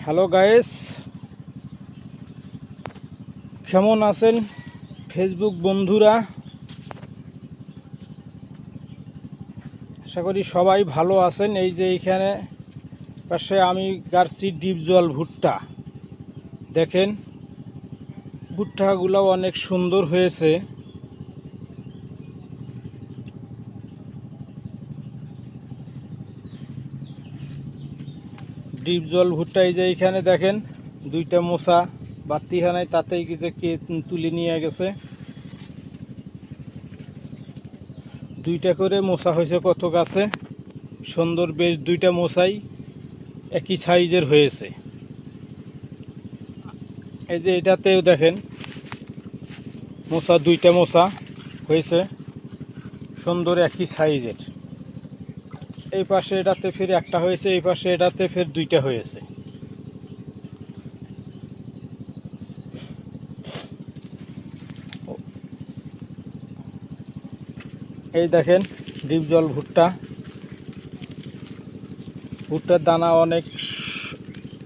Hello guys, কেমন আছেন Facebook বন্ধুরা? আশা করি সবাই ভালো আছেন। এই যে এইখানে পাশে আমি গাড়ছি ডিপ জল ভুট্টা। দেখেন ভুট্টাগুলো অনেক সুন্দর হয়েছে। ডিপ জল ভুট্টা এই যে এইখানে দেখেন দুইটা মোচা বাতিখানায় তাতেই যে কে তুলে নিয়ে গেছে। দুইটা করে মোচা হয়েছে কত গাছে, সুন্দর বেশ দুইটা মোচাই একই সাইজের হয়েছে। এই যে এটাতেও দেখেন মোচা দুইটা মোচা হয়েছে সুন্দর একই সাইজের। এই পাশে এটাতে ফের একটা হয়েছে, এই পাশে এটাতে ফের দুইটা হয়েছে। এই দেখেন ডিপ জল ভুট্টা, ভুট্টার দানা অনেক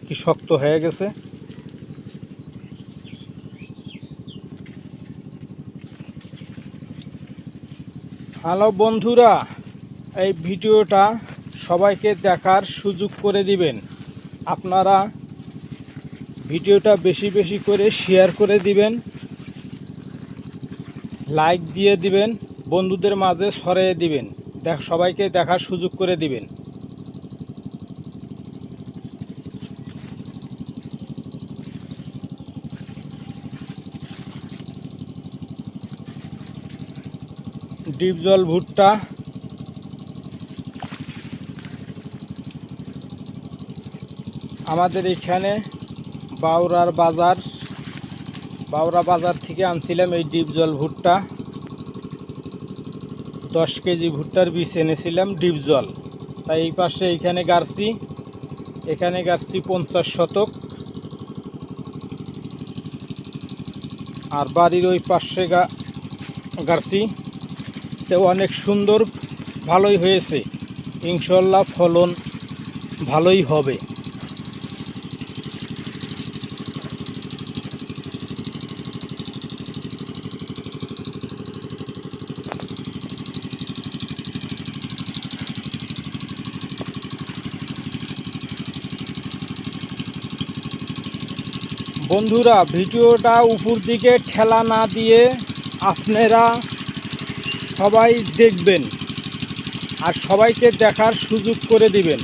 কি শক্ত হয়ে গেছে। হ্যালো বন্ধুরা, এই ভিডিওটা সবাইকে দেখার সুযোগ করে দিবেন। আপনারা ভিডিওটা বেশি বেশি করে শেয়ার করে দিবেন, লাইক দিয়ে দিবেন, বন্ধুদের মাঝে ছড়িয়ে দিবেন, সবাইকে দেখার সুযোগ করে দিবেন। ডিপ জল ভুট্টা আমাদের এখানে বাউরা বাজার থেকে আনছিলাম এই ডিপ জল ভুট্টা। 10 কেজি ভুট্টার বীজ এনেছিলাম ডিপ জল। তাই এই পাশে এখানে গাড়ছি 50 শতক, আর বাড়ির ওই পাশে গাড়ছি। তো অনেক সুন্দর, ভালোই হয়েছে, ইনশাল্লাহ ফলন ভালোই হবে। বন্ধুরা, ভিডিওটা উপর দিকে ঠেলা না দিয়ে আপনারা সবাই দেখবেন আর সবাইকে দেখার সুযোগ করে দিবেন।